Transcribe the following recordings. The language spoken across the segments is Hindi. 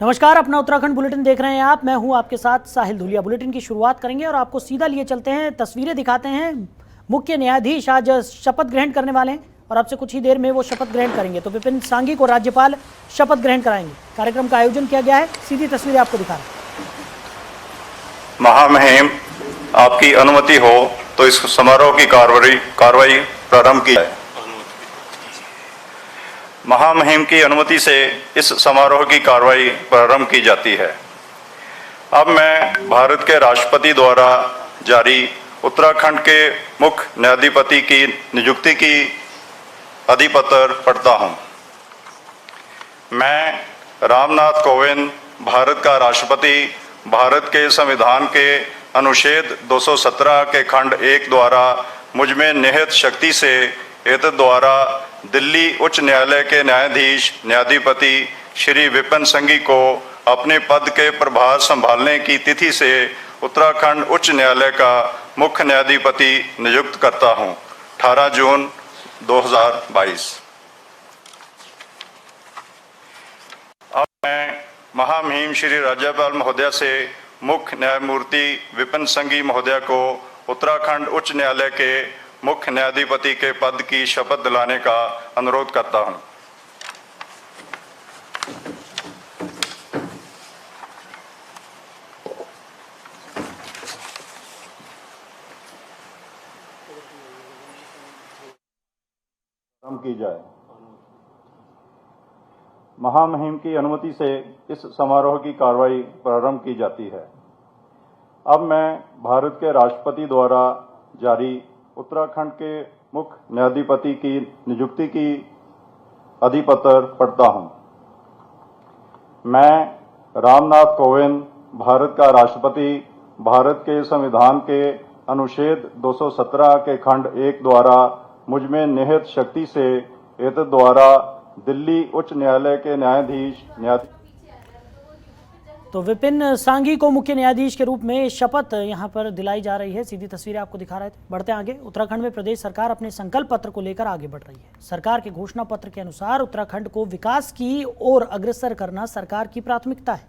नमस्कार, अपना उत्तराखंड बुलेटिन देख रहे हैं आप। मैं हूं आपके साथ साहिल धुलिया। बुलेटिन की शुरुआत करेंगे और आपको सीधा लिए चलते हैं, तस्वीरें दिखाते हैं। मुख्य न्यायाधीश आज शपथ ग्रहण करने वाले हैं और अब से कुछ ही देर में वो शपथ ग्रहण करेंगे। तो विपिन सांघी को राज्यपाल शपथ ग्रहण कराएंगे। कार्यक्रम का आयोजन किया गया है, सीधी तस्वीरें आपको दिखा रहे हैं। महामहिम, आपकी अनुमति हो तो इस समारोह की कार्रवाई प्रारंभ की जाए। महामहिम की अनुमति से इस समारोह की कार्रवाई प्रारंभ की जाती है। अब मैं भारत के राष्ट्रपति द्वारा जारी उत्तराखंड के मुख्य न्यायाधिपति की नियुक्ति की अधिपत्र पढ़ता हूं। मैं रामनाथ कोविंद, भारत का राष्ट्रपति, भारत के संविधान के अनुच्छेद 217 के खंड 1 द्वारा मुझमें निहित शक्ति से एतद द्वारा दिल्ली उच्च न्यायालय के न्यायाधिपति श्री विपिन सांघी को अपने पद के प्रभार संभालने की तिथि से उत्तराखंड उच्च न्यायालय का मुख्य न्यायाधिपति नियुक्त करता हूं। 18 जून 2022। अब मैं महामहिम श्री राज्यपाल महोदय से मुख्य न्यायमूर्ति विपिन सांघी महोदय को उत्तराखंड उच्च न्यायालय के मुख्य न्यायाधिपति के पद की शपथ दिलाने का अनुरोध करता हूं। की जाए। महामहिम की अनुमति से इस समारोह की कार्रवाई प्रारंभ की जाती है। अब मैं भारत के राष्ट्रपति द्वारा जारी उत्तराखंड के मुख्य न्यायाधिपति की नियुक्ति की अधिपत्र पढ़ता हूं। मैं रामनाथ कोविंद, भारत का राष्ट्रपति, भारत के संविधान के अनुच्छेद 217 के खंड 1 द्वारा मुझमें निहित शक्ति से एतद द्वारा दिल्ली उच्च न्यायालय के न्यायाधीश तो विपिन सांघी को मुख्य न्यायाधीश के रूप में शपथ यहां पर दिलाई जा रही है। सीधी तस्वीरें आपको दिखा रहे थे। बढ़ते आगे, उत्तराखंड में प्रदेश सरकार अपने संकल्प पत्र को लेकर आगे बढ़ रही है। सरकार के घोषणा पत्र के अनुसार उत्तराखंड को विकास की ओर अग्रसर करना सरकार की प्राथमिकता है।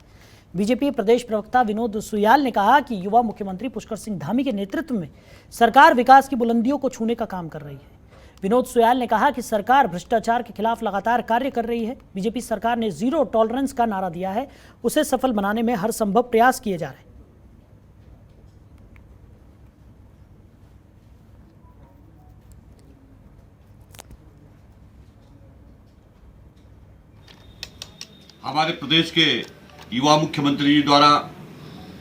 बीजेपी प्रदेश प्रवक्ता विनोद सुयाल ने कहा कि युवा मुख्यमंत्री पुष्कर सिंह धामी के नेतृत्व में सरकार विकास की बुलंदियों को छूने का काम कर रही है। विनोद सुयाल ने कहा कि सरकार भ्रष्टाचार के खिलाफ लगातार कार्य कर रही है। बीजेपी सरकार ने जीरो टॉलरेंस का नारा दिया है, उसे सफल बनाने में हर संभव प्रयास किए जा रहे हैं। हमारे प्रदेश के युवा मुख्यमंत्री जी द्वारा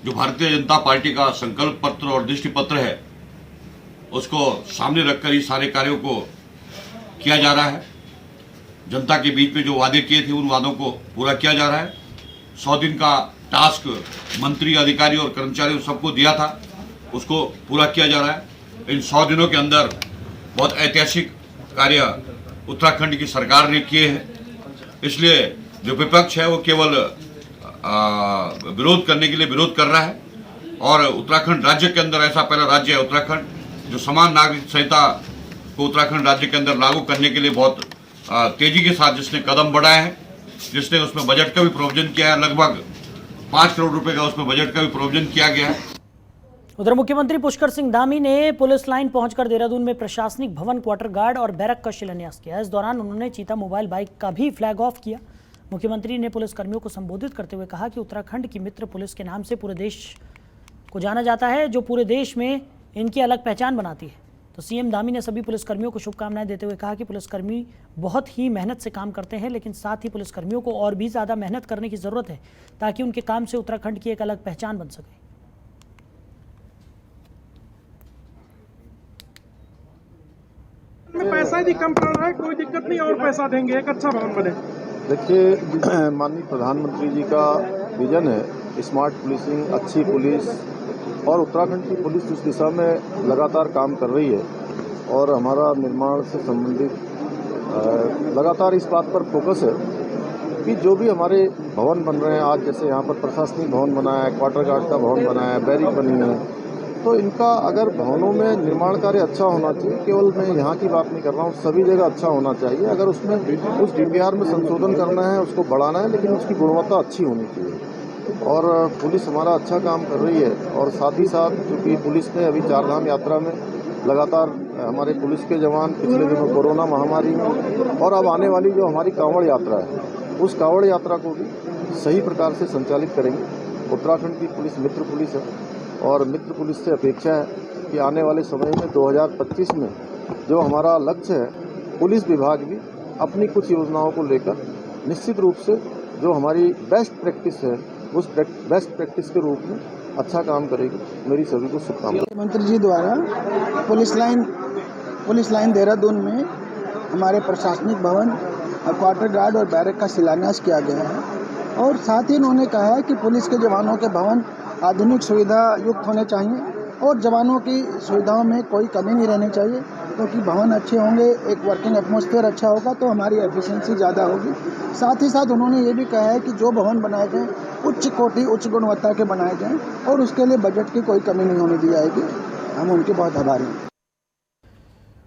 जो भारतीय जनता पार्टी का संकल्प पत्र और दृष्टि पत्र है, उसको सामने रखकर ही सारे कार्यों को किया जा रहा है। जनता के बीच में जो वादे किए थे उन वादों को पूरा किया जा रहा है। 100 दिन का टास्क मंत्री, अधिकारी और कर्मचारियों सबको दिया था, उसको पूरा किया जा रहा है। इन 100 दिनों के अंदर बहुत ऐतिहासिक कार्य उत्तराखंड की सरकार ने किए हैं। इसलिए जो विपक्ष है वो केवल विरोध करने के लिए विरोध कर रहा है। और उत्तराखंड राज्य के अंदर ऐसा पहला राज्य है उत्तराखंड जो समान नागरिक संहिता को उत्तराखंड राज्य के अंदर लागू करने के लिए बहुत तेजी के साथ जिसने कदम बढ़ाए हैं, जिसने उसमें बजट का भी प्रोविजन किया है। लगभग 5 करोड़ रुपए का उसमें बजट का भी प्रोविजन किया गया है। उधर मुख्यमंत्री पुष्कर सिंह धामी ने पुलिस लाइन पहुंचकर देहरादून में प्रशासनिक भवन, क्वार्टर गार्ड और बैरक का शिलान्यास किया। इस दौरान उन्होंने चीता मोबाइल बाइक का भी फ्लैग ऑफ किया। मुख्यमंत्री ने पुलिस कर्मियों को संबोधित करते हुए कहा कि उत्तराखंड की मित्र पुलिस के नाम से पूरे देश को जाना जाता है, जो पूरे देश में इनकी अलग पहचान बनाती है। तो सीएम धामी ने सभी पुलिसकर्मियों को शुभकामनाएं देते हुए कहा कि पुलिसकर्मी बहुत ही मेहनत से काम करते हैं, लेकिन साथ ही पुलिसकर्मियों को और भी ज़्यादा मेहनत करने की ज़रूरत है ताकि उनके काम से उत्तराखंड की एक अलग पहचान बन सके। पैसा यदि कम पड़ रहा है कोई दिक्कत नहीं, और पैसा देंगे, एक अच्छा भवन बने। देखिए, माननीय प्रधानमंत्री जी का विजन है स्मार्ट पुलिसिंग, अच्छी पुलिस, और उत्तराखंड की पुलिस उस दिशा में लगातार काम कर रही है। और हमारा निर्माण से संबंधित लगातार इस बात पर फोकस है कि जो भी हमारे भवन बन रहे हैं, आज जैसे यहाँ पर प्रशासनिक भवन बना है, क्वार्टर गार्ड का भवन बना है, बैरिक बनी है, तो इनका अगर भवनों में निर्माण कार्य अच्छा होना चाहिए, केवल मैं यहाँ की बात नहीं कर रहा हूँ, सभी जगह अच्छा होना चाहिए। अगर उसमें उस डीपीआर में संशोधन करना है, उसको बढ़ाना है, लेकिन उसकी गुणवत्ता अच्छी होनी चाहिए। और पुलिस हमारा अच्छा काम कर रही है। और साथ ही साथ चूँकि पुलिस ने अभी चारधाम यात्रा में लगातार हमारे पुलिस के जवान पिछले दिनों कोरोना महामारी में और अब आने वाली जो हमारी कांवड़ यात्रा है, उस कांवड़ यात्रा को भी सही प्रकार से संचालित करेंगे। उत्तराखंड की पुलिस मित्र पुलिस है और मित्र पुलिस से अपेक्षा है कि आने वाले समय में 2025 में जो हमारा लक्ष्य है, पुलिस विभाग भी अपनी कुछ योजनाओं को लेकर निश्चित रूप से जो हमारी बेस्ट प्रैक्टिस है, उस बेस्ट प्रैक्टिस के रूप में अच्छा काम करेगी। मेरी सभी को शुभकामनाएं। मंत्री जी द्वारा पुलिस लाइन देहरादून में हमारे प्रशासनिक भवन और क्वार्टर गार्ड और बैरक का शिलान्यास किया गया है। और साथ ही उन्होंने कहा है कि पुलिस के जवानों के भवन आधुनिक सुविधा युक्त होने चाहिए और जवानों की सुविधाओं में कोई कमी नहीं रहनी चाहिए, क्योंकि भवन अच्छे होंगे, एक वर्किंग एटमॉस्फेयर अच्छा होगा तो हमारी एफिशिएंसी ज़्यादा होगी। साथ ही साथ उन्होंने ये भी कहा है कि जो भवन बनाए जाएँ उच्च कोटि उच्च गुणवत्ता के बनाए जाएँ और उसके लिए बजट की कोई कमी नहीं होने दी जाएगी। हम उनके बहुत आभारी हैं।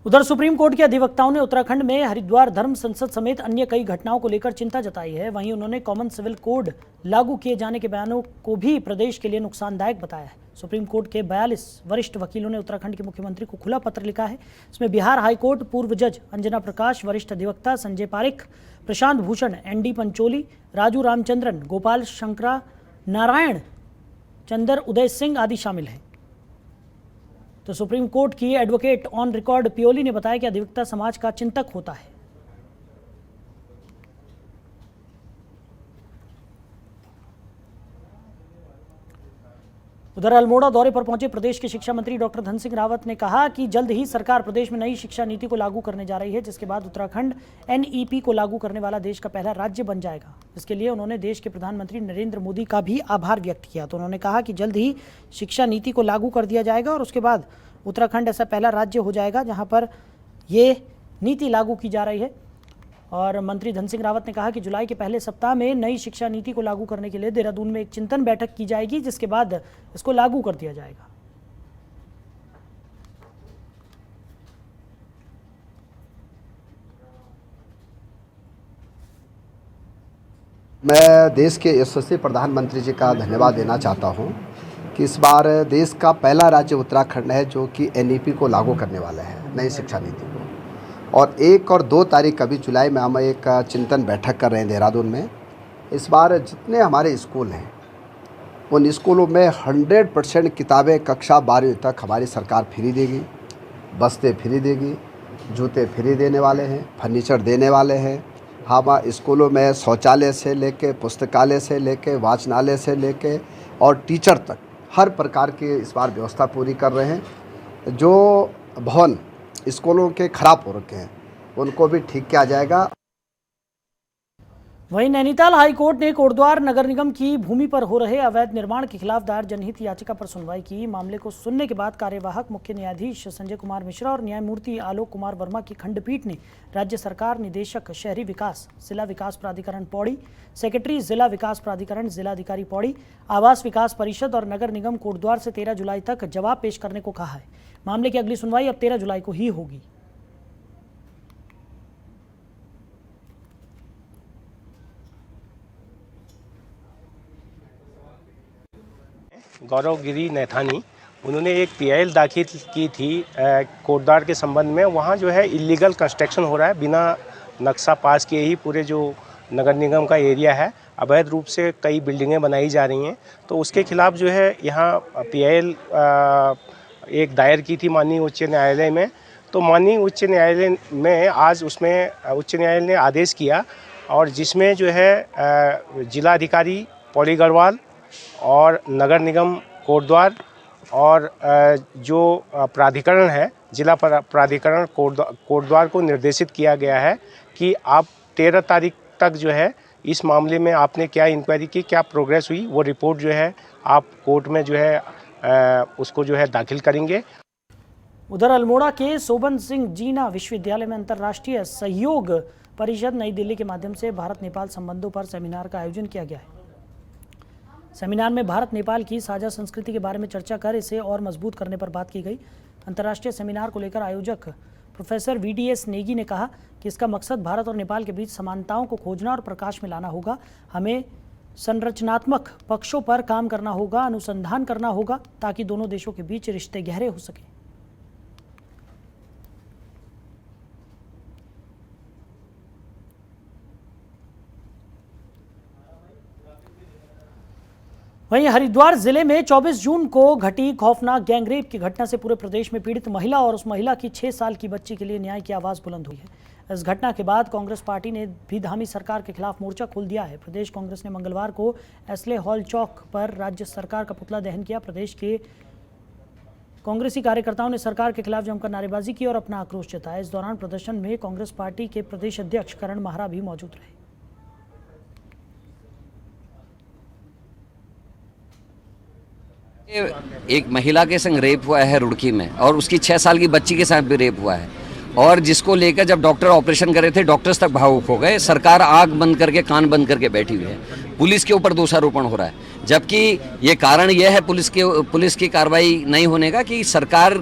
उधर सुप्रीम कोर्ट के अधिवक्ताओं ने उत्तराखंड में हरिद्वार धर्म संसद समेत अन्य कई घटनाओं को लेकर चिंता जताई है। वहीं उन्होंने कॉमन सिविल कोड लागू किए जाने के बयानों को भी प्रदेश के लिए नुकसानदायक बताया है। सुप्रीम कोर्ट के 42 वरिष्ठ वकीलों ने उत्तराखंड के मुख्यमंत्री को खुला पत्र लिखा है। इसमें बिहार हाईकोर्ट पूर्व जज अंजना प्रकाश, वरिष्ठ अधिवक्ता संजय पारिक, प्रशांत भूषण, एनडी पंचोली, राजू रामचंद्रन, गोपाल शंकरा नारायण, चंदर उदय सिंह आदि शामिल हैं। तो सुप्रीम कोर्ट की एडवोकेट ऑन रिकॉर्ड पियोली ने बताया कि अधिवक्ता समाज का चिंतक होता है। उधर अल्मोड़ा दौरे पर पहुंचे प्रदेश के शिक्षा मंत्री डॉक्टर धन सिंह रावत ने कहा कि जल्द ही सरकार प्रदेश में नई शिक्षा नीति को लागू करने जा रही है, जिसके बाद उत्तराखंड एनईपी को लागू करने वाला देश का पहला राज्य बन जाएगा। इसके लिए उन्होंने देश के प्रधानमंत्री नरेंद्र मोदी का भी आभार व्यक्त किया। तो उन्होंने कहा कि जल्द ही शिक्षा नीति को लागू कर दिया जाएगा और उसके बाद उत्तराखंड ऐसा पहला राज्य हो जाएगा जहाँ पर ये नीति लागू की जा रही है। और मंत्री धन सिंह रावत ने कहा कि जुलाई के पहले सप्ताह में नई शिक्षा नीति को लागू करने के लिए देहरादून में एक चिंतन बैठक की जाएगी, जिसके बाद इसको लागू कर दिया जाएगा। मैं देश के यशस्वी प्रधानमंत्री जी का धन्यवाद देना चाहता हूं कि इस बार देश का पहला राज्य उत्तराखंड है जो कि एनईपी को लागू करने वाला है, नई शिक्षा नीति को। और 1 और 2 तारीख अभी जुलाई में हम एक चिंतन बैठक कर रहे हैं देहरादून में। इस बार जितने हमारे स्कूल हैं उन स्कूलों में 100% किताबें कक्षा 12वीं तक हमारी सरकार फ्री देगी, बस्ते फ्री देगी, जूते फ्री देने वाले हैं, फर्नीचर देने वाले हैं। हम स्कूलों में शौचालय से लेके, पुस्तकालय से लेके, वाचनालय से लेके और टीचर तक हर प्रकार की इस बार व्यवस्था पूरी कर रहे हैं। जो भवन स्कूलों के खराब हो रखे हैं उनको भी ठीक किया जाएगा। वहीं नैनीताल हाईकोर्ट ने कोटद्वार नगर निगम की भूमि पर हो रहे अवैध निर्माण के खिलाफ दायर जनहित याचिका पर सुनवाई की। मामले को सुनने के बाद कार्यवाहक मुख्य न्यायाधीश संजय कुमार मिश्रा और न्यायमूर्ति आलोक कुमार वर्मा की खंडपीठ ने राज्य सरकार, निदेशक शहरी विकास, जिला विकास प्राधिकरण पौड़ी, सेक्रेटरी जिला विकास प्राधिकरण, जिलाधिकारी पौड़ी, आवास विकास परिषद और नगर निगम कोटद्वार से 13 जुलाई तक जवाब पेश करने को कहा है। मामले की अगली सुनवाई अब 13 जुलाई को ही होगी। गौरव गिरी नैथानी, उन्होंने एक पीआईएल दाखिल की थी कोटद्वार के संबंध में। वहाँ जो है इलीगल कंस्ट्रक्शन हो रहा है, बिना नक्शा पास किए ही पूरे जो नगर निगम का एरिया है अवैध रूप से कई बिल्डिंगें बनाई जा रही हैं। तो उसके खिलाफ जो है यहाँ पीआईएल एक दायर की थी माननीय उच्च न्यायालय में। तो माननीय उच्च न्यायालय में आज उसमें उच्च न्यायालय ने आदेश किया और जिसमें जो है जिलाधिकारी पौड़ी गढ़वाल और नगर निगम कोटद्वार और जो प्राधिकरण है जिला प्राधिकरण कोटद्वार को निर्देशित किया गया है कि आप 13 तारीख तक जो है इस मामले में आपने क्या इंक्वायरी की, क्या प्रोग्रेस हुई, वो रिपोर्ट जो है आप कोर्ट में जो है उसको जो है दाखिल करेंगे। उधर अल्मोड़ा के सोबन सिंह जीना विश्वविद्यालय में अंतर्राष्ट्रीय सहयोग परिषद नई दिल्ली के माध्यम से भारत नेपाल संबंधों पर सेमिनार का आयोजन किया गया है। सेमिनार में भारत नेपाल की साझा संस्कृति के बारे में चर्चा कर इसे और मजबूत करने पर बात की गई। अंतर्राष्ट्रीय सेमिनार को लेकर आयोजक प्रोफेसर VDS नेगी ने कहा कि इसका मकसद भारत और नेपाल के बीच समानताओं को खोजना और प्रकाश में लाना होगा। हमें संरचनात्मक पक्षों पर काम करना होगा, अनुसंधान करना होगा ताकि दोनों देशों के बीच रिश्ते गहरे हो सके। वहीं हरिद्वार जिले में 24 जून को घटी खौफनाक गैंगरेप की घटना से पूरे प्रदेश में पीड़ित महिला और उस महिला की 6 साल की बच्ची के लिए न्याय की आवाज बुलंद हुई है। इस घटना के बाद कांग्रेस पार्टी ने भी धामी सरकार के खिलाफ मोर्चा खोल दिया है। प्रदेश कांग्रेस ने मंगलवार को एसले हॉल चौक पर राज्य सरकार का पुतला दहन किया। प्रदेश के कांग्रेसी कार्यकर्ताओं ने सरकार के खिलाफ जमकर नारेबाजी की और अपना आक्रोश जताया। इस दौरान प्रदर्शन में कांग्रेस पार्टी के प्रदेश अध्यक्ष करण माहरा भी मौजूद रहे। एक महिला के संग रेप हुआ है रुड़की में और उसकी 6 साल की बच्ची के साथ भी रेप हुआ है और जिसको लेकर जब डॉक्टर ऑपरेशन कर रहे थे डॉक्टर्स तक भावुक हो गए। सरकार आंख बंद करके कान बंद करके बैठी हुई है। पुलिस के ऊपर दोषारोपण हो रहा है, जबकि ये कारण यह है पुलिस की कार्रवाई नहीं होने का कि सरकार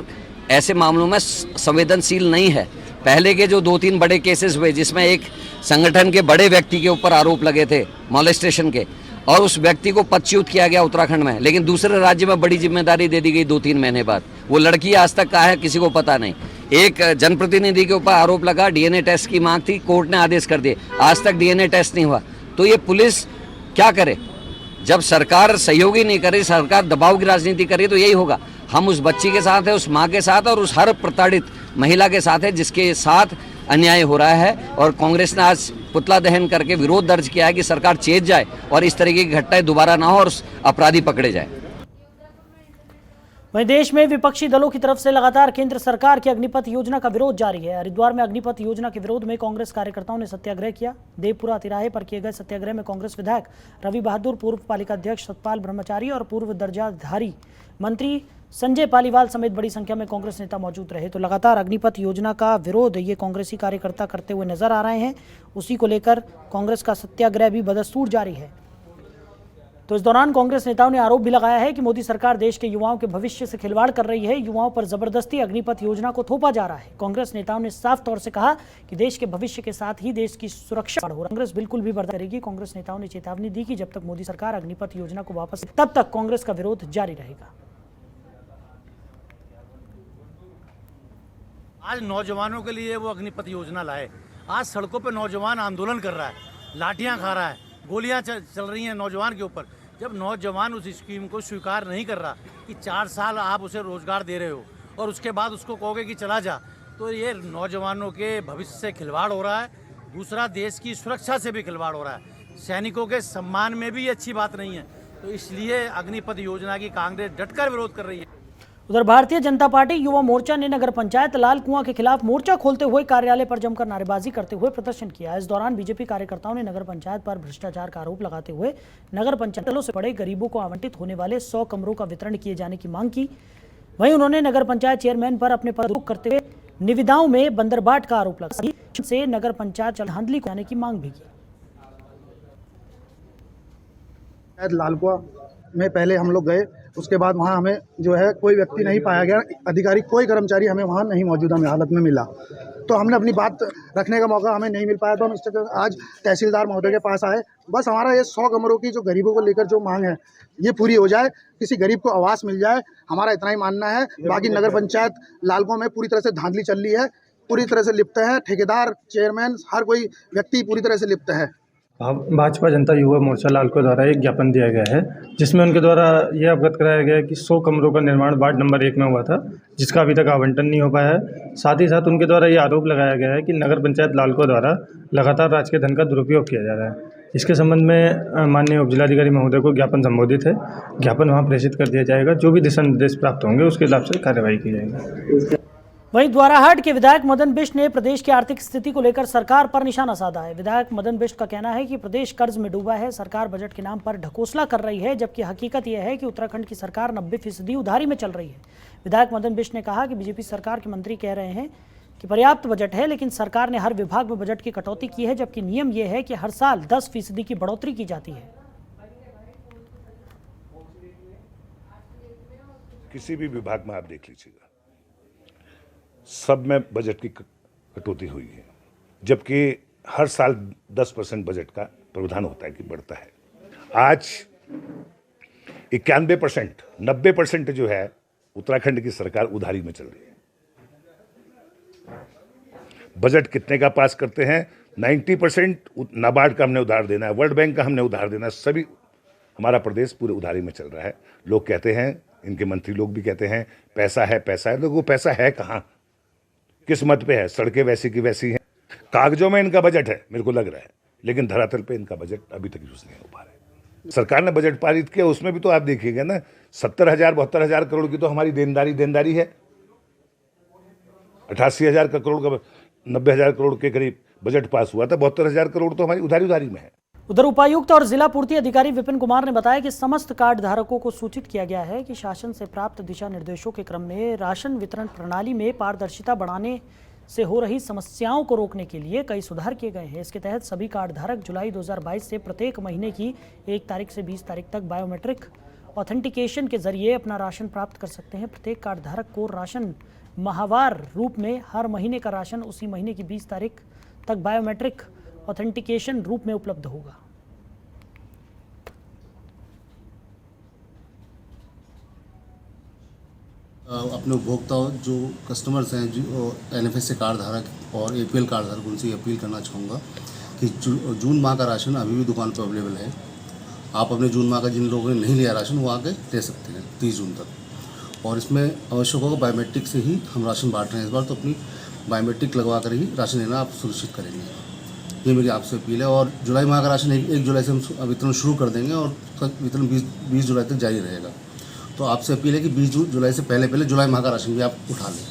ऐसे मामलों में संवेदनशील नहीं है। पहले के जो 2-3 बड़े केसेस हुए जिसमें एक संगठन के बड़े व्यक्ति के ऊपर आरोप लगे थे मॉलेस्टेशन के और उस व्यक्ति को पदच्युत किया गया उत्तराखंड में, लेकिन दूसरे राज्य में बड़ी जिम्मेदारी दे दी गई 2-3 महीने बाद। वो लड़की आज तक कहाँ है किसी को पता नहीं। एक जनप्रतिनिधि के ऊपर आरोप लगा, DNA टेस्ट की मांग थी, कोर्ट ने आदेश कर दिए, आज तक DNA टेस्ट नहीं हुआ। तो ये पुलिस क्या करे? जब सरकार सहयोगी नहीं करे, सरकार दबाव की राजनीति करे तो यही होगा। हम उस बच्ची के साथ है, उस माँ के साथ और उस हर प्रताड़ित महिला के साथ है जिसके साथ अन्याय हो रहा है। और कांग्रेस ने आज पुतला दहन करके विरोध दर्ज किया है कि सरकार चेत जाए और इस तरीके की घटनाएं दोबारा ना हो और अपराधी पकड़े जाए। वहीं देश में विपक्षी दलों की तरफ से लगातार केंद्र सरकार की अग्निपथ योजना का विरोध जारी है। हरिद्वार में अग्निपथ योजना के विरोध में कांग्रेस कार्यकर्ताओं ने सत्याग्रह किया। देवपुरा तिराहे पर किए गए सत्याग्रह में कांग्रेस विधायक रवि बहादुर, पूर्व पालिका अध्यक्ष सतपाल ब्रह्मचारी और पूर्व दर्जाधारी मंत्री संजय पालीवाल समेत बड़ी संख्या में कांग्रेस नेता मौजूद रहे। तो लगातार अग्निपथ योजना का विरोध ये कांग्रेसी कार्यकर्ता करते हुए नजर आ रहे हैं। उसी को लेकर कांग्रेस का सत्याग्रह भी बदस्तूर जारी है। तो इस दौरान कांग्रेस नेताओं ने आरोप भी लगाया है कि मोदी सरकार देश के युवाओं के भविष्य से खिलवाड़ कर रही है। युवाओं पर जबरदस्ती अग्निपथ योजना को थोपा जा रहा है। कांग्रेस नेताओं ने साफ तौर से कहा कि देश के भविष्य के साथ ही देश की सुरक्षा हो रहा है। कांग्रेस बिल्कुल भी बर्दाश्त करेगी। कांग्रेस नेताओं ने चेतावनी दी कि जब तक मोदी सरकार अग्निपथ योजना को वापस तब तक कांग्रेस का विरोध जारी रहेगा। आज नौजवानों के लिए वो अग्निपथ योजना लाए। आज सड़कों पे नौजवान आंदोलन कर रहा है, लाठियां खा रहा है, गोलियां चल रही हैं नौजवान के ऊपर। जब नौजवान उस स्कीम को स्वीकार नहीं कर रहा कि 4 साल आप उसे रोजगार दे रहे हो और उसके बाद उसको कहोगे कि चला जा, तो ये नौजवानों के भविष्य से खिलवाड़ हो रहा है। दूसरा, देश की सुरक्षा से भी खिलवाड़ हो रहा है। सैनिकों के सम्मान में भी ये अच्छी बात नहीं है। तो इसलिए अग्निपथ योजना की कांग्रेस डटकर विरोध कर रही है। उधर भारतीय जनता पार्टी युवा मोर्चा ने नगर पंचायत लाल कुआं के खिलाफ मोर्चा खोलते हुए कार्यालय पर जमकर नारेबाजी करते हुए प्रदर्शन किया। इस दौरान बीजेपी कार्यकर्ताओं ने नगर पंचायत पर भ्रष्टाचार का आरोप लगाते हुए नगर पंचायतों से पड़े गरीबों को आवंटित होने वाले 100 कमरों का वितरण किए जाने की मांग की। वहीं उन्होंने नगर पंचायत चेयरमैन पर अपने पद करते हुए निविदाओं में बंदरबाट का आरोप लगा से नगर पंचायत धांधली को जाने की मांग भी की। लाल कुआं में पहले हम लोग गए, उसके बाद वहाँ हमें जो है कोई व्यक्ति नहीं पाया गया, अधिकारी कोई कर्मचारी हमें वहाँ नहीं मौजूदा हालत में मिला। तो हमने अपनी बात रखने का मौका हमें नहीं मिल पाया। तो हम इस आज तहसीलदार महोदय के पास आए। बस हमारा ये 100 कमरों की जो गरीबों को लेकर जो मांग है ये पूरी हो जाए, किसी गरीब को आवास मिल जाए, हमारा इतना ही मानना है। बाकी नगर पंचायत लालकुआं में पूरी तरह से धांधली चल रही है, पूरी तरह से लिप्त है। ठेकेदार, चेयरमैन, हर कोई व्यक्ति पूरी तरह से लिप्त है। भाजपा जनता युवा मोर्चा लालकुआं द्वारा एक ज्ञापन दिया गया है जिसमें उनके द्वारा यह अवगत कराया गया है कि 100 कमरों का निर्माण वार्ड नंबर 1 में हुआ था, जिसका अभी तक आवंटन नहीं हो पाया है। साथ ही साथ उनके द्वारा ये आरोप लगाया गया है कि नगर पंचायत लालकुआं द्वारा लगातार राजकीय धन का दुरुपयोग किया जा रहा है। इसके संबंध में माननीय उपजिलाधिकारी महोदय को ज्ञापन संबोधित है। ज्ञापन वहाँ प्रेषित कर दिया जाएगा। जो भी दिशा निर्देश प्राप्त होंगे उसके हिसाब से कार्रवाई की जाएगी। वहीं द्वाराहाट के विधायक मदन बिष्ट ने प्रदेश की आर्थिक स्थिति को लेकर सरकार पर निशाना साधा है। विधायक मदन बिष्ट का कहना है कि प्रदेश कर्ज में डूबा है, सरकार बजट के नाम पर ढकोसला कर रही है, जबकि हकीकत यह है कि उत्तराखंड की सरकार 90% उधारी में चल रही है। विधायक मदन बिष्ट ने कहा कि बीजेपी सरकार के मंत्री कह रहे हैं कि पर्याप्त बजट है, लेकिन सरकार ने हर विभाग में बजट की कटौती की है, जबकि नियम यह है कि हर साल 10% की बढ़ोतरी की जाती है। किसी भी विभाग में आप देख लीजिएगा, सब में बजट की कटौती हुई है, जबकि हर साल 10% बजट का प्रावधान होता है कि बढ़ता है। आज 91%, 90% जो है उत्तराखंड की सरकार उधारी में चल रही है। बजट कितने का पास करते हैं? 90% नाबार्ड का हमने उधार देना है, वर्ल्ड बैंक का हमने उधार देना है, सभी हमारा प्रदेश पूरे उधारी में चल रहा है। लोग कहते हैं, इनके मंत्री लोग भी कहते हैं पैसा है पैसा है, लोगों को पैसा है कहाँ, किस मत पे है? सड़कें वैसी की वैसी हैं, कागजों में इनका बजट है मेरे को लग रहा है, लेकिन धरातल पे इनका बजट अभी तक यूज नहीं हो पा रहा है। सरकार ने बजट पारित किया, उसमें भी तो आप देखिएगा ना, 70,000-72,000 करोड़ की तो हमारी देनदारी है। 88,000 करोड़ का 90,000 करोड़ के करीब बजट पास हुआ था, 72,000 करोड़ तो हमारी उधारी में है। उधर उपायुक्त और जिला पूर्ति अधिकारी विपिन कुमार ने बताया कि समस्त कार्ड धारकों को सूचित किया गया है कि शासन से प्राप्त दिशा निर्देशों के क्रम में राशन वितरण प्रणाली में पारदर्शिता बढ़ाने से हो रही समस्याओं को रोकने के लिए कई सुधार किए गए हैं। इसके तहत सभी कार्ड धारक जुलाई 2022 से प्रत्येक महीने की 1 तारीख से 20 तारीख तक बायोमेट्रिक ऑथेंटिकेशन के जरिए अपना राशन प्राप्त कर सकते हैं। प्रत्येक कार्ड धारक को राशन माहवार रूप में हर महीने का राशन उसी महीने की 20 तारीख तक बायोमेट्रिक ऑथेंटिकेशन रूप में उपलब्ध होगा। अपने उपभोक्ता जो कस्टमर्स हैं, जो NFS से कार्ड धारक और APL कार्ड धारक, उनसे अपील करना चाहूँगा कि जून माह का राशन अभी भी दुकान पर अवेलेबल है। आप अपने जून माह का जिन लोगों ने नहीं लिया राशन, वो आके ले सकते हैं 30 जून तक। और इसमें आवश्यक होगा बायोमेट्रिक से ही हम राशन बांट रहे हैं इस बार, तो अपनी बायोमेट्रिक लगवा कर ही राशन लेना आप सुनिश्चित करेंगे, ये मेरी आपसे अपील है। और जुलाई माह का राशन 1 जुलाई से हम वितरण शुरू कर देंगे और वितरण 20 जुलाई तक जारी रहेगा। तो आपसे अपील है कि 20 जुलाई से पहले जुलाई माह का राशन भी आप उठा लें।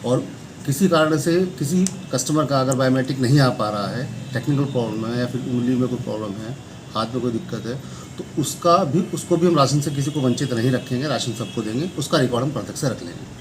और किसी कारण से किसी कस्टमर का अगर बायोमेट्रिक नहीं आ पा रहा है, टेक्निकल प्रॉब्लम है या फिर उंगली में कोई प्रॉब्लम है, हाथ में कोई दिक्कत है, तो उसको भी हम राशन से किसी को वंचित नहीं रखेंगे, राशन सबको देंगे, उसका रिकॉर्ड हम प्रत्यक्ष से रख लेंगे।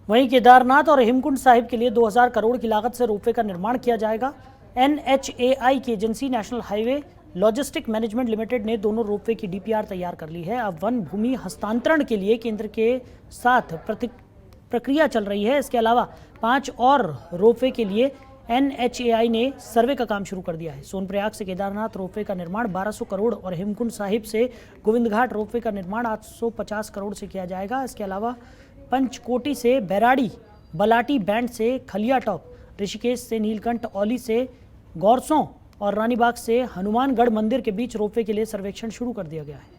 वहीं केदारनाथ और हेमकुंड साहिब के लिए 2000 करोड़ की लागत से रोपवे का निर्माण किया जाएगा। NHAI की agency national highway logistic management limited ने दोनों रोपवे की DPR तैयार कर ली है। अब वन भूमि हस्तांतरण के लिए केंद्र के साथ प्रक्रिया चल रही है। इसके अलावा 5 और रोपवे के लिए NHAI ने सर्वे का काम शुरू कर दिया है। सोनप्रयाग से केदारनाथ रोपवे का निर्माण 1200 करोड़ और हेमकुंड साहिब से गोविंद घाट रोपवे का निर्माण 850 करोड़ से किया जाएगा। इसके अलावा पंचकोटी से बैराड़ी, बलाटी बैंड से खलिया टॉप, ऋषिकेश से नीलकंठ औली से गौरसों और रानीबाग से हनुमानगढ़ मंदिर के बीच रोपवे के लिए सर्वेक्षण शुरू कर दिया गया है।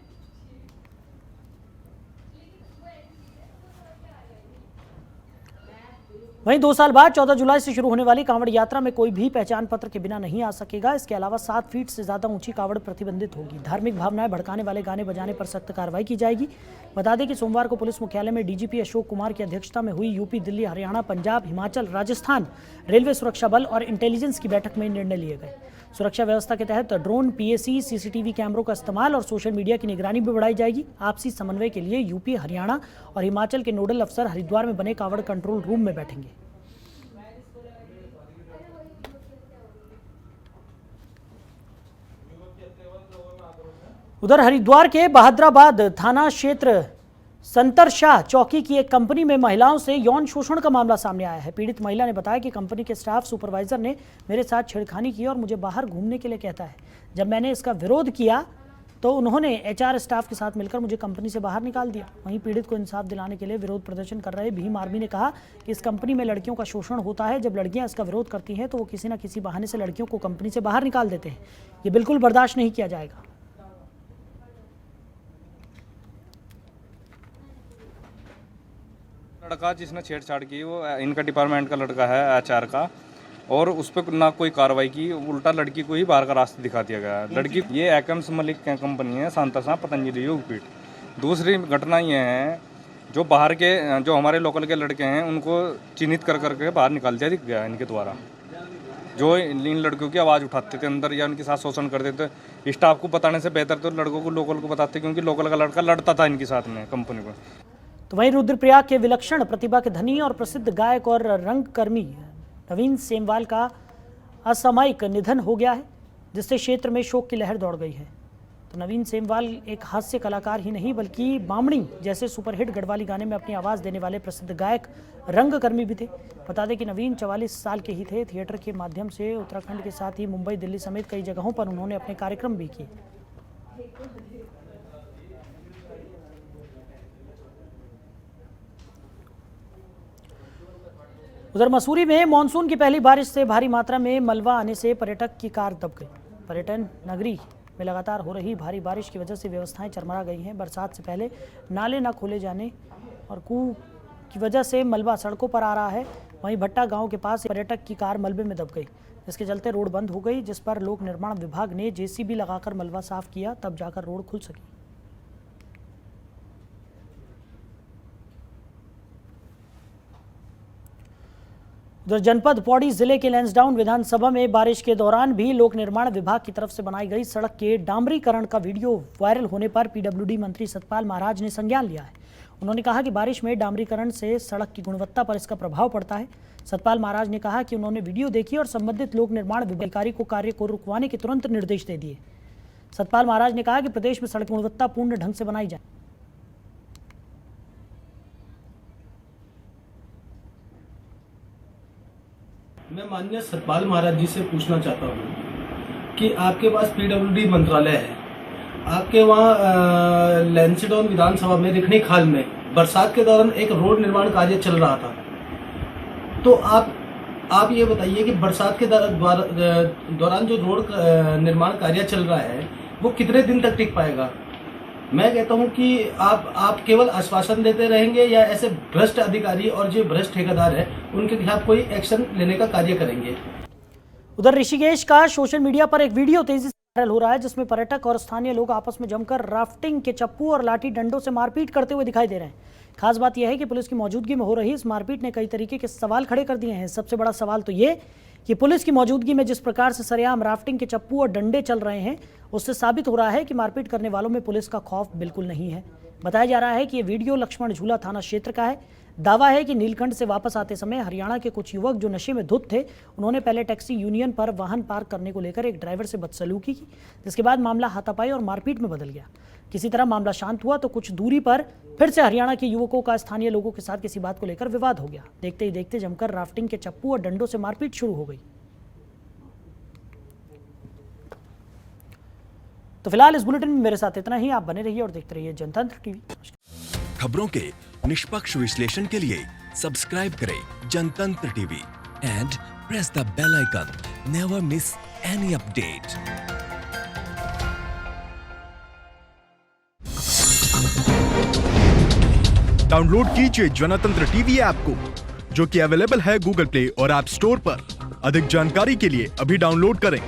वहीं 2 साल बाद 14 जुलाई से शुरू होने वाली कांवड़ यात्रा में कोई भी पहचान पत्र के बिना नहीं आ सकेगा। इसके अलावा 7 फीट से ज्यादा ऊंची कांवड़ प्रतिबंधित होगी। धार्मिक भावनाएं भड़काने वाले गाने बजाने पर सख्त कार्रवाई की जाएगी। बता दें कि सोमवार को पुलिस मुख्यालय में DGP अशोक कुमार की अध्यक्षता में हुई यूपी, दिल्ली, हरियाणा, पंजाब, हिमाचल, राजस्थान रेलवे सुरक्षा बल और इंटेलिजेंस की बैठक में निर्णय लिए गए। सुरक्षा व्यवस्था के तहत ड्रोन, PAC, CCTV कैमरों का इस्तेमाल और सोशल मीडिया की निगरानी भी बढ़ाई जाएगी। आपसी समन्वय के लिए यूपी, हरियाणा और हिमाचल के नोडल अफसर हरिद्वार में बने कांवड़ कंट्रोल रूम में बैठेंगे। उधर हरिद्वार के बहादुराबाद थाना क्षेत्र संतरशाह चौकी की एक कंपनी में महिलाओं से यौन शोषण का मामला सामने आया है। पीड़ित महिला ने बताया कि कंपनी के स्टाफ सुपरवाइजर ने मेरे साथ छेड़खानी की और मुझे बाहर घूमने के लिए कहता है। जब मैंने इसका विरोध किया तो उन्होंने HR स्टाफ के साथ मिलकर मुझे कंपनी से बाहर निकाल दिया। वहीं पीड़ित को इंसाफ दिलाने के लिए विरोध प्रदर्शन कर रहे भीम आर्मी ने कहा कि इस कंपनी में लड़कियों का शोषण होता है। जब लड़कियां इसका विरोध करती हैं तो वो किसी न किसी बहाने से लड़कियों को कंपनी से बाहर निकाल देते हैं। ये बिल्कुल बर्दाश्त नहीं किया जाएगा। लड़का जिसने छेड़छाड़ की वो इनका डिपार्टमेंट का लड़का है, HR का, और उस पर ना कोई कार्रवाई की, उल्टा लड़की को ही बाहर का रास्ता दिखा दिया गया है। लड़की ये एकम्स मलिक कंपनी है, सांतरशाह पतंजलि योगपीठ। दूसरी घटना ये है, जो बाहर के जो हमारे लोकल के लड़के हैं उनको चिन्हित कर करके बाहर निकाल दिया गया इनके द्वारा। जो इन लड़कियों की आवाज़ उठाते थे अंदर या उनके साथ शोषण करते थे, स्टाफ को बताने से बेहतर तो लड़कों को, लोकल को बताते, क्योंकि लोकल का लड़का लड़ता था इनके साथ में कंपनी को। तो वहीं रुद्रप्रयाग के विलक्षण प्रतिभा के धनी और प्रसिद्ध गायक और रंगकर्मी नवीन सेमवाल का असामयिक निधन हो गया है, जिससे क्षेत्र में शोक की लहर दौड़ गई है। तो नवीन सेमवाल एक हास्य कलाकार ही नहीं बल्कि बामणी जैसे सुपरहिट गढ़वाली गाने में अपनी आवाज़ देने वाले प्रसिद्ध गायक रंगकर्मी भी थे। बता दें कि नवीन 44 साल के ही थे। थिएटर के माध्यम से उत्तराखंड के साथ ही मुंबई, दिल्ली समेत कई जगहों पर उन्होंने अपने कार्यक्रम भी किए। उधर मसूरी में मानसून की पहली बारिश से भारी मात्रा में मलबा आने से पर्यटक की कार दब गई। पर्यटन नगरी में लगातार हो रही भारी बारिश की वजह से व्यवस्थाएं चरमरा गई हैं। बरसात से पहले नाले न खोले जाने और कुएं की वजह से मलबा सड़कों पर आ रहा है। वहीं भट्टा गांव के पास पर्यटक की कार मलबे में दब गई, जिसके चलते रोड बंद हो गई, जिस पर लोक निर्माण विभाग ने जेसीबी लगाकर मलबा साफ किया, तब जाकर रोड खुल सकी। उधर जनपद पौड़ी जिले के लैंसडाउन विधानसभा में बारिश के दौरान भी लोक निर्माण विभाग की तरफ से बनाई गई सड़क के डामरीकरण का वीडियो वायरल होने पर पीडब्ल्यूडी मंत्री सतपाल महाराज ने संज्ञान लिया है। उन्होंने कहा कि बारिश में डामरीकरण से सड़क की गुणवत्ता पर इसका प्रभाव पड़ता है। सतपाल महाराज ने कहा कि उन्होंने वीडियो देखी और संबंधित लोक निर्माण अधिकारी को कार्य को रुकवाने के तुरंत निर्देश दे दिए। सतपाल महाराज ने कहा कि प्रदेश में सड़क गुणवत्ता पूर्ण ढंग से बनाई जाए। मैं माननीय सतपाल महाराज जी से पूछना चाहता हूँ कि आपके पास पीडब्ल्यूडी मंत्रालय है, आपके वहाँ लैंसडाउन विधानसभा में रिखणी खाल में बरसात के दौरान एक रोड निर्माण कार्य चल रहा था, तो आप ये बताइए कि बरसात के दौरान जो रोड निर्माण कार्य चल रहा है वो कितने दिन तक टिक पाएगा। मैं कहता हूं कि आप केवल आश्वासन देते रहेंगे या ऐसे भ्रष्ट अधिकारी और जो भ्रष्ट ठेकेदार है उनके खिलाफ कोई एक्शन लेने का कार्य करेंगे। उधर ऋषिकेश का सोशल मीडिया पर एक वीडियो तेजी से वायरल हो रहा है, जिसमें पर्यटक और स्थानीय लोग आपस में जमकर राफ्टिंग के चप्पू और लाठी डंडों से मारपीट करते हुए दिखाई दे रहे हैं। खास बात यह है कि पुलिस की मौजूदगी में हो रही इस मारपीट ने कई तरीके के सवाल खड़े कर दिए हैं। सबसे बड़ा सवाल तो ये कि पुलिस की मौजूदगी में जिस प्रकार से सरेआम राफ्टिंग के चप्पू और डंडे चल रहे हैं, उससे साबित हो रहा है कि मारपीट करने वालों में पुलिस का खौफ बिल्कुल नहीं है। बताया जा रहा है कि ये वीडियो लक्ष्मण झूला थाना क्षेत्र का है। दावा है कि नीलकंठ से वापस आते समय हरियाणा के कुछ युवक जो नशे में धुत थे, उन्होंने पहले टैक्सी यूनियन पर वाहन पार्क करने को लेकर एक ड्राइवर से बदसलूकी की, जिसके बाद मामला हाथापाई और मारपीट में बदल गया। किसी तरह मामला शांत हुआ तो कुछ दूरी पर फिर से हरियाणा के युवकों का स्थानीय लोगों के साथ किसी बात को लेकर विवाद हो गया। देखते ही देखते जमकर राफ्टिंग के चप्पू और डंडों से मारपीट शुरू हो गई। तो फिलहाल इस बुलेटिन में मेरे साथ इतना ही। आप बने रहिए और देखते रहिए जनतंत्र टीवी। खबरों के निष्पक्ष विश्लेषण के लिए सब्सक्राइब करें Jantantra TV and press the bell icon. Never miss any update. Download कीजिए जनतंत्र टीवी ऐप को, जो कि अवेलेबल है गूगल प्ले और ऐप स्टोर पर। अधिक जानकारी के लिए अभी डाउनलोड करें।